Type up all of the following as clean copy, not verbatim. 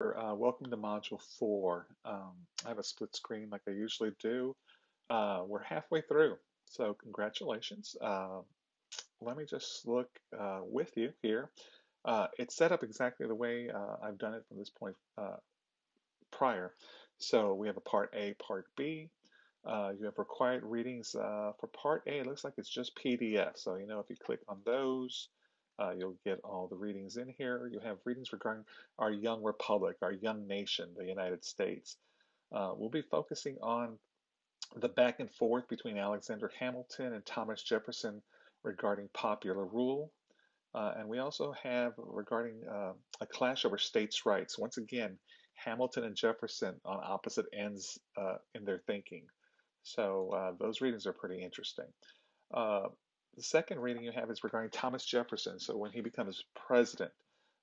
Welcome to Module 4. I have a split screen like I usually do. We're halfway through, so congratulations. Let me just look with you here. It's set up exactly the way I've done it from this point prior. So we have a Part A, Part B. You have required readings for Part A. It looks like it's just PDF. So, if you click on those, you'll get all the readings in here. You have readings regarding our young republic, our young nation, the United States. We'll be focusing on the back and forth between Alexander Hamilton and Thomas Jefferson regarding popular rule. And we also have regarding a clash over states' rights. Once again, Hamilton and Jefferson on opposite ends in their thinking. So those readings are pretty interesting. Uh, the second reading you have is regarding Thomas Jefferson. So when he becomes president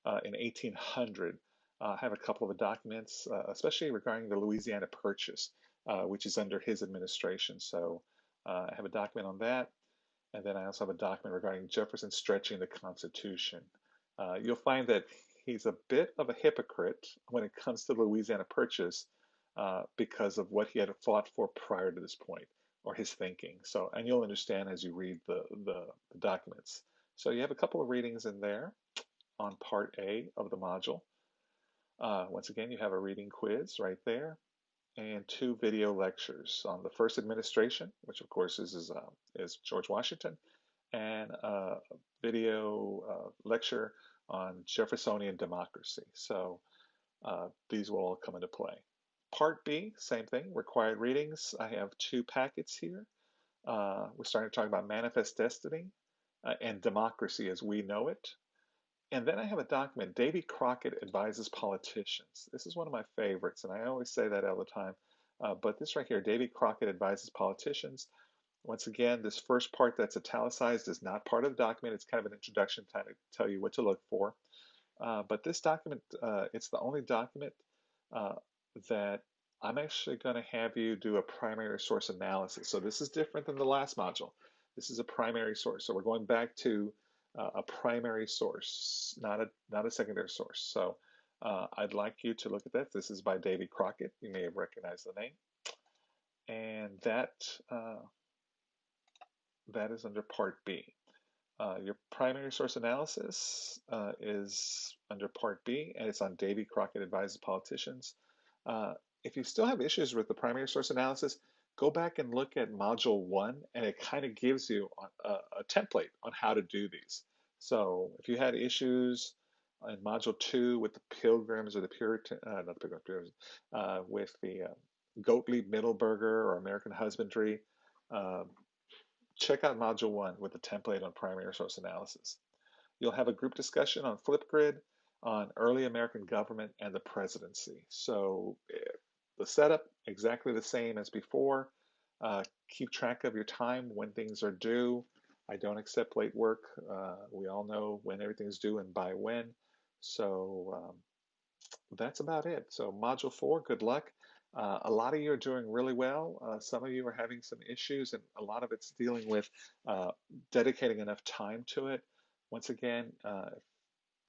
in 1800, I have a couple of documents, especially regarding the Louisiana Purchase, which is under his administration. So I have a document on that. And then I also have a document regarding Jefferson stretching the Constitution. You'll find that he's a bit of a hypocrite when it comes to the Louisiana Purchase because of what he had fought for prior to this point or his thinking. So, and you'll understand as you read the documents. So you have a couple of readings in there on Part A of the module. Once again, you have a reading quiz right there and two video lectures on the first administration, which of course is George Washington, and a video lecture on Jeffersonian democracy. So these will all come into play. Part B, same thing, required readings. I have two packets here. We're starting to talk about manifest destiny and democracy as we know it. And then I have a document, Davy Crockett Advises Politicians. This is one of my favorites, and I always say that all the time. But this right here, Davy Crockett Advises Politicians. Once again, this first part that's italicized is not part of the document. It's kind of an introduction to tell you what to look for. But this document, it's the only document uh, that I'm actually going to have you do a primary source analysis. So this is different than the last module. This is a primary source. So we're going back to a primary source, not a secondary source. So I'd like you to look at that. This is by Davy Crockett. You may have recognized the name. And that is under Part B. Your primary source analysis is under Part B, and it's on Davy Crockett Advises Politicians. If you still have issues with the primary source analysis, go back and look at Module 1, and it kind of gives you a template on how to do these. So if you had issues in Module 2 with the Pilgrims or the Puritan, not the Pilgrims, with the Gottlieb Middleburger or American Husbandry, uh, check out Module 1 with the template on primary source analysis. You'll have a group discussion on Flipgrid, on early American government and the presidency. So the setup, exactly the same as before. Keep track of your time when things are due. I don't accept late work. We all know when everything's due and by when. So that's about it. So Module 4, good luck. A lot of you are doing really well. Some of you are having some issues, and a lot of it's dealing with dedicating enough time to it. Once again,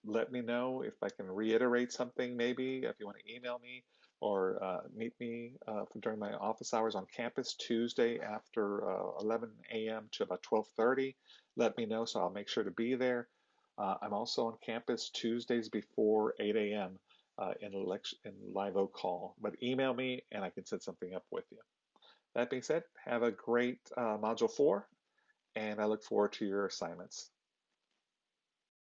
let me know if I can reiterate something, maybe if you want to email me or meet me during my office hours on campus Tuesday after 11 a.m. to about 12:30. Let me know so I'll make sure to be there. I'm also on campus Tuesdays before 8 a.m. In Live Oak call, but email me and I can set something up with you. That being said, have a great Module 4, and I look forward to your assignments.